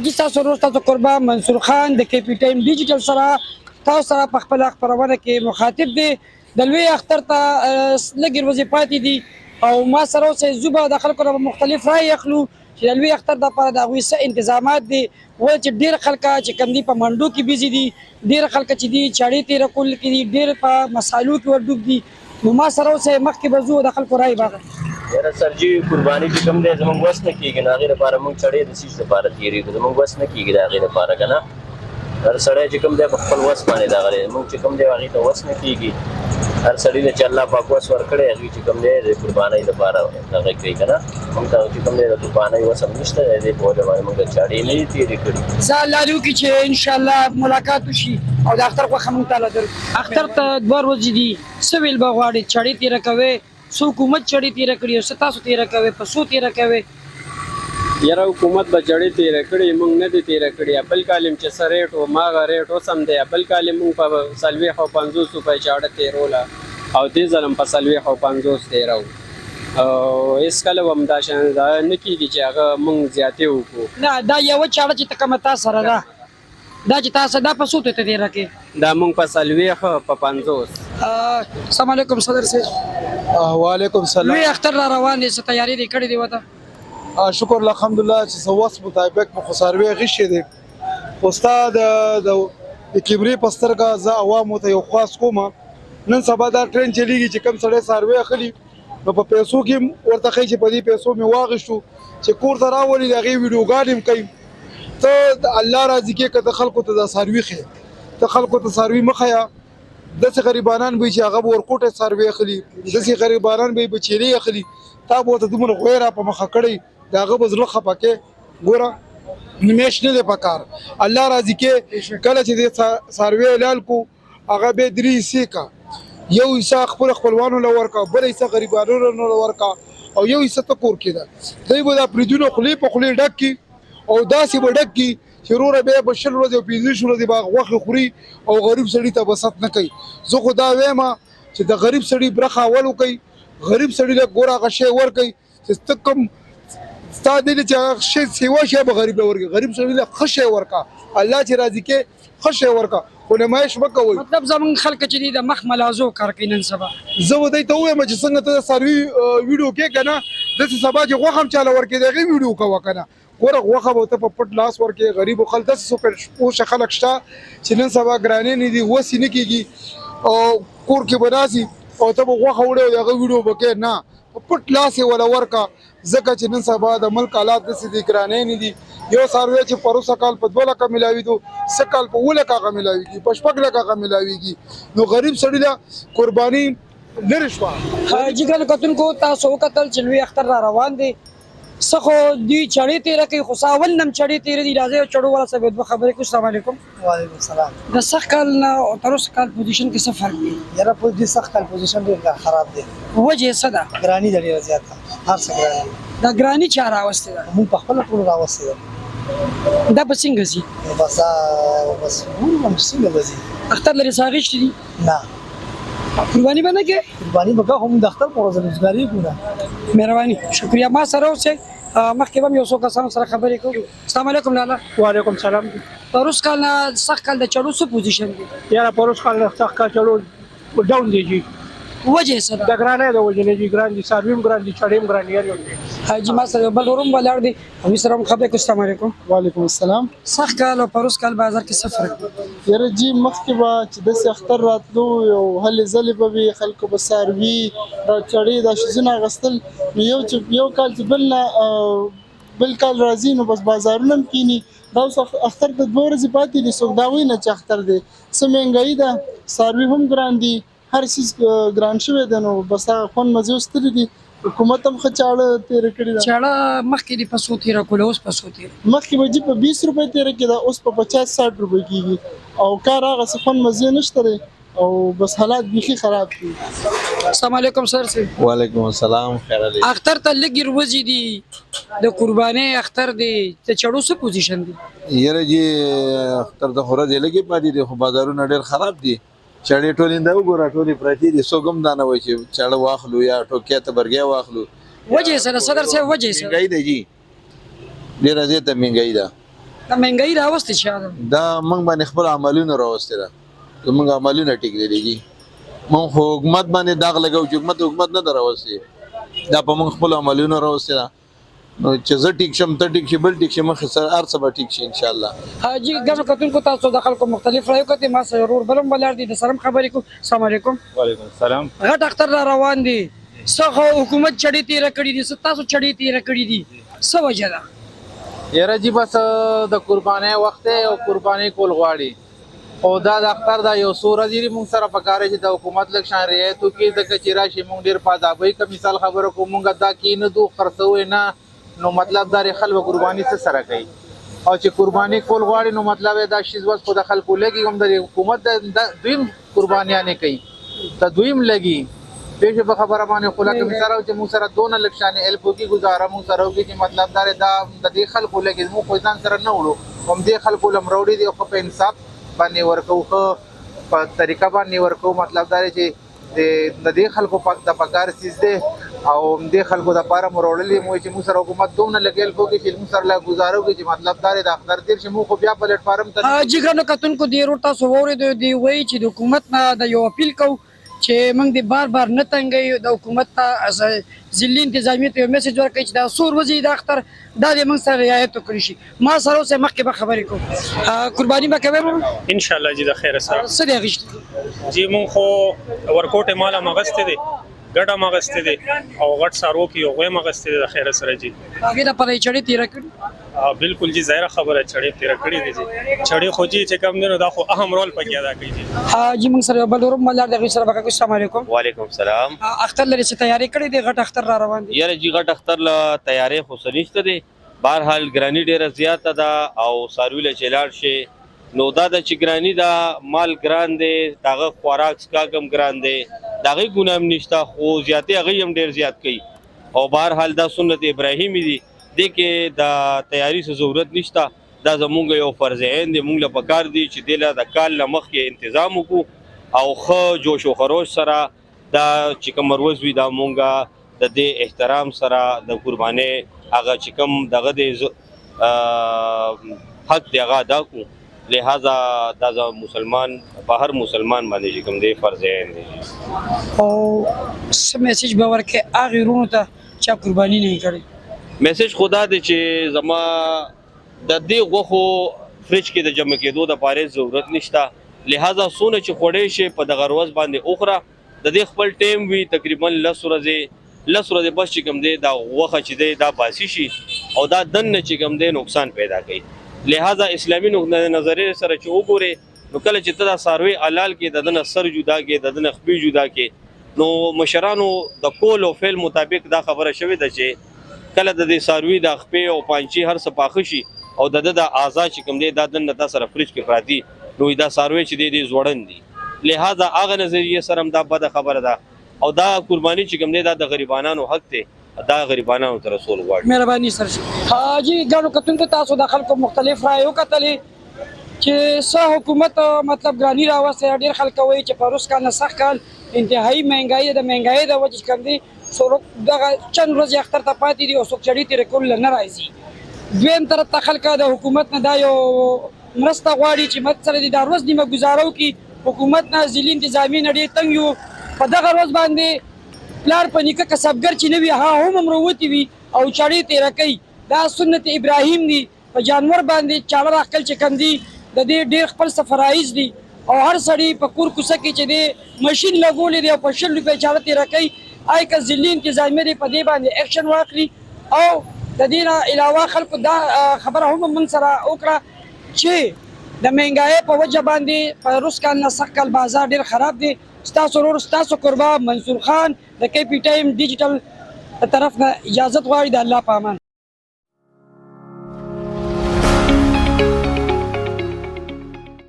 جی تاسو روز تاسو قربان منصور خان د کې پی ټایم ډیجیټل سره تاسو سره په خپل خبرونه کې مخاطب دی د لوی اختر ته لږ ورځې پاتې دي او ما سره اوسې زوبه د خلکو نه مختلف رای اخلو چې د لوی اختر دپاره د هغوی څه انتظامات دي وایي چې ډېر خلک چې کوم دي په منډو کې بیزي دي ډېر خلک چې دي چاړې تېره کول کې دي ډېر په مسالو کې ورډوب دي نو ما سره اوسې مخکې به ځو د خلکو رای به یاره سر جي قرباني چې کوم دی زموږ وس نه کېږي نو هغې لپاره موږ چړې د سیس لپاره تېرېږو زموږ وس نه کېږي د هغې لپاره که نه هر سړی چې کوم دی په خپل وس باندې دغلی موږ چې کوم دی هغې ته وس نه کېږي هر سړي ته چې الله پاک وس ورکړی هغوی چې کوم دی د قربانۍ لپاره دغه کوي که نه موږ ته چې کوم دی د قربانۍ وس هم نشته د دې په وجه باندې موږ د چاړې نه دي تېرې کړي زه الله دې وکړي چې انشاءالله ملاقات وشي او د اختر خوښه موږ تعالی درکړي اختر ته 2 ورځې دي څه ویل به غواړې چاړې تېره کوې څو حکومت چړې تېره کړي او څه تاسو تېره کوئ په څو تېره کوئ یاره حکومت به چړې تېره کړي موږ نه دي تېره کړي بل کال هم چې څه ریټ و هماغه ریټ اوس هم دی بل کال موږ په 40 روپۍ چاړه تېروله او دې ځل هم په 40 تېرو او هېڅکله به هم دا شان دا نه کېږي چې هغه موږ زیاتې وکړو نه دا یوه چاړه چې ته کومه تا سره ده دا چې تاسو دا په څو ته تېره کې دا موږ په 40 په 50 السلام علیکم صدر صاحب وعلیکم السلام لوی اختر را روان دی څه تیاری دې کړې دي ورته شکر الحمدلله چې سوس مطابق مو خو څاروي غشي دي خو ستا د کیمرې په سترګه زه عوامو ته یو خواست کوم نن سبا دا ټرین چلیږي چې کم سړی څاروي اخلي نو په پیسو کې ورته ښایي چې په دې پیسو مې واخیستو چې کور ته راولي د هغې ویډیوګانې هم کوي ته د الله راضي کې که ته خلکو ته دا څاروي ښیې ته خلکو ته څاروي مه ښیه داسې غریبانان به چې هغه به ورکوټه څاروي اخلي داسې غریبانان به یې بچیلې اخلي تا به ورته دومره غوی را په مخه کړی د هغه به زړه خفه کې ګوره نمیش نه دی په کار الله راضي کې کله چې دې څاروي اعلان کو هغه به 3 حصې کا یو حصه خپل خپلوانو له ورکا بل حصه غریبانو له ورکا او یو حصه ته کور کې ده دوی به دا پریدونو خولې په خولې ډک کي او داسې به ډک کي چې وروره بیا به 20 ورځې او 15 ورځې به غوښې خوري او غریب سړي ته بسط نه کوي زه خو دا وایم چې د غریب سړي برخه اول وکړي غریب سړي له ګوره هغه شی ورکړي چې ته کوم ستا دی چې هغه شی سیوا شی به غریب له ورکړي غریب سړي له ښه شی ورکړه الله چې راضي کې ښه شی ورکړه خو نمایش مه کوئ مطلب زموږ خلک چې دي د مخ ملازو کار کوي نن سبا زه به دوی ته ووایم چې څنګه ته د څاروي ویډیو کې که نه داسې سبا چې غوښه هم چاله ورکړې د هغې ویډیو کوه که نه ګوره غوښه به ته په پټ لاس ورکړې غریبو خلک داسې پوشه خلک شته چې نن سبا ګرانې نه دي وسې نه کېږي او کور کې به ناستي او ته به غوښه وړې او د هغه ویډیو به کې نه په پټ لاس یې وله ورکړه ځکه چې نن سبا د ملک حالات داسې دي ګرانې نه دي یو څاروی چې پروسه کال په 2 لکه ملاوېدو څه کال په 7 لکه هغه ملاوېږي په 6 لکه هغه ملاوېږي نو غریب سړي له قرباني لرې شوه جګرانو کتونکو تاسو وکتل چې لوی اختر را روان دی څه خو دوی چړې تېره کوي خو څه اول نه هم چړې تېره دي راځئ او چړو والا صاحب دوه خبرې کوو السلام علیکم وعلیکم السلام د سخت کال نه او تر اوسه کال پوزیشن کې څه فرق دی یاره په دې سخت کال پوزیشن ډېر خراب دی وجه څه ده ګراني ده ډېره زیاته هر څه ګراني دا ګراني چا راوستې ده موږ په خپله ټول راوستې ده دا به څنګه ځي بس موږ څنګه به ځي اختر لرې څه اخیستې دي نه قرباني به نه کوې قرباني به کوو هم د اختر په ورځ روزګاري کوو نه مهرباني شکریه ما سره اوسئ مخکې به هم یو څو کسانو سره خبرې کوو السلام علیکم لالا وعلیکم السلام پروس کال نه سخت کال د چړو څه پوزیشن دی یاره پروس کال نه سخت کال چلو ډاون دی جی وجه څه د ده ګرانه د وجه نه جی ګران دي سارویم ګران دي چړیم ګران یار یو حاجي ما سره بل روم ولاړ دی او سره هم خبرې کوو السلام علیکم وعلیکم السلام سخت کال او پروس کال بازار کې څه فرق دی یاره جی مخکې به چې داسې اختر راتلو یو هلې ځلې به وي خلکو به څاروي راچړې دا شیزونه اخیستل نو یو کال چې بل کال راځي نو بس بازارونه هم کینی دا اوس اختر ته 2 ورځې پاتې دي څوک دا وایي نه چې اختر دی څه مهنګایي ده څاروي هم ګران دي هر څیز ګران شوی دی نو بس هغه خوند مزې وستلې دي حکومت هم ښه چاړه تېره کړې ده چاړه مخکې دې په څو تېره کوله اوس په څو تېره مخکې به جي په 20 روپۍ تېره کېده اوس په 50-60 روپۍ کېږي او کار هغسې خوند مزې نشته دی او بس حالات بیخي خراب دي السلام علیکم سر صاحب وعلیکم السلام خیر علی اختر ته لږ ورځې دي د قربانۍ اختر دی د چړو څه پوزیشن دی یره جی اختر د خورا دی لګي پاتې دي خو بازارونه ډېر خراب دي چړې ټولینده وګوره ټولې پرتې دي څوک هم دا نه وایي چې چړه واخلو یا ټوکې ته برګیا واخلو وجه سره صدر صاحب وجه سره مهنګایي ده جی ډېره زیاته مهنګایي ده د مهنګای راوستي شاده دا موږ باندې خپل عملونه راوستي دا موږ عملونه ټیک لري موږ حکومت باندې داغ لګو چې حکومت نه دراوستي دا په موږ خپل عملونه راوستي دا نو چې زه ټیک شم ته ټیک شي بل ټیک شي مخ سره هر څه به ټیک شي ان شاء الله حاجی ګڼو کتونکو تاسو د خلکو مختلف رایو کته ما سره ورور بلم بلار دي د سلام خبرې کو السلام علیکم وعلیکم السلام غټ اختر را روان دي څخه حکومت چړې تیر کړې دي تاسو چړې تیر کړې دي څه وجه ده یاره جی بس د قربانۍ وخت او قربانۍ کول غواړي او دا د اختر دا یو څو ورځې مونږ سره پکاره چې د حکومت لږ شان رعایت وکړي د کچیرا شي مونږ ډېر پادابۍ که مثال خبره کوو مونږ دا کې نه دو خرڅوي نه نو مطلب دا خلک قرباني څه سره کوي او چې قرباني کول غواړي نو مطلب دا شی وس په د خلکو لګي هم د حکومت د دویم قربانیانه کوي ته دویم لګي پیښه په خبره باندې خو لکه مثال چې موږ سره دونه لکشانې الفو کې گزاره موږ سره وکړي چې مطلب دا د دې خلکو لګي موږ خو ځان سره نه وړو هم دې خلکو لمروړي دي خو په انصاف باندې ورکو خو په طریقه باندې ورکو مطلب دا چې د دې خلکو پاک د پکار سیز دي او دې خلکو د پاره مروړلې مو چې موږ سره حکومت دومره لګیل کو کې چې موږ سره لا گزارو کې چې مطلب دا د اختر تیر چې موږ خو بیا پلیټ فارم ته جګړه کتونکو دی ورته سووري دی وای چې د حکومت نه د یو اپیل کو چې موږ د بار بار نه تنګي د حکومت ته ځلې انتظامیه ته میسج ورکړي چې دا سور وزي د اختر دا د موږ سره رعایت وکړي شي ما سره اوسه مخکې به خبرې کوم قرباني به کوي ان شاء الله جی د خیر سره څه دی غشت جی مون خو ورکوټه مالا مغسته دي ګډه مغسته دي او غټ سارو کې یو غوې مغسته دي د خیر سره جی هغه د پرې چړې تیر کړ بالکل جی ظاهر خبره چړې تیر کړې دي جی چړې خو جی چې کم دینو دا خو اهم رول پکې ادا کوي جی جی موږ سره بل ورو ملار د سره بکا السلام علیکم وعلیکم السلام اختر لري چې تیاری کړې دي غټ اختر را روان دي یاره جی غټ اختر لا تیاری خو سنشته دي بهرحال ګرانی ډیره زیاته ده او سارویل چلاړ شي نو دا د چګرانی دا مال ګران دی داغه خوراک سکاګم ګران دی داغه ګونام نشتا خو زیاتې هغه هم ډیر زیات کوي او بهرحال دا سنت ابراهیمی دی د کې دا تیاری څه ضرورت نشتا دا زمونږ یو فرض عین دی مونږ له پکار دی چې دله د کال لمخ کې تنظیم وکړو او خو جوش او خروش سره دا چې کوم روز وی دا مونږه د دې احترام سره د قرباني هغه چې کوم دغه د حق دی هغه ادا کو لہذا دا مسلمان په هر مسلمان باندې چې کوم دی فرض عین دی او څه میسج به ورکې هغه رونو ته چې قرباني نه کړي میسج خدا دی چې زما د دې غوخو فریج کې د جمع کېدو د پاره ضرورت نشته لہذا سونه چې خوړې شي په دغه روز باندې اوخره د دې خپل ټیم وی تقریبا 10 ورځې بس چې کوم دی دا غوخه چې دی دا باسي شي او دا دن چې کوم دی نقصان پیدا کوي لہذا اسلامی نظریه سره چې وګوري نو کله چې دا ساروی حلال کې د دنه سر جدا کې د دنه خپې جدا کې نو مشرانو د کول او فعل مطابق دا خبره شوې ده چې کله د دې ساروی د خپې او پانچي هر څه پاخه شي او د آزاد چې کوم دی دا دنه د سره فریج کې پراتی نو دا ساروی چې دی ځوړن دي لہذا هغه نظریه سره دا بد خبره ده او دا قرباني چې کوم دی دا د غریبانو حق دی دا غریبانو ته رسول غواړي مهرباني سره حاجی ګڼو کتونکو تاسو د خلکو مختلف رایو کتلې چې څه حکومت مطلب ګرانی راوسته ډیر خلک وایي چې پروس کال نه سخت کال انتهایی مهنګای د مهنګای د وجه کم دي سورو دغه چند ورځې اختر ته پاتې دي او څوک چړې تیر کول نه راځي دویم طرف ته خلک د حکومت نه دا یو مرسته غواړي چې مت سره د روز نیمه گزارو کې حکومت نه ځلی انتظامی نه ډیر تنګ یو په دغه روز باندې پلار په نیکه کسبګر چې نه وي هم امروتي وي او چړې تیر کوي دا سنت ابراهیم دی په جانور باندې چاړه راخل چې کم دی د دې ډیر خپل سفرایز دی او هر سړی په کور کوڅه کې چې دی ماشين لګولې دی او په 100 روپۍ چاړه تیر کوي آی که ځلی انتظامی دی په دې باندې اکشن واخلي او د دې نه علاوه خلکو دا خبره هم من سره وکړه چې د مهنګای په وجه باندې په روس کال نه سخت کال بازار ډیر خراب دی ستاسو ورور ستاسو قربا منصور خان د KP ټایم ډیجیټل طرف نه اجازه غواړي د الله په امان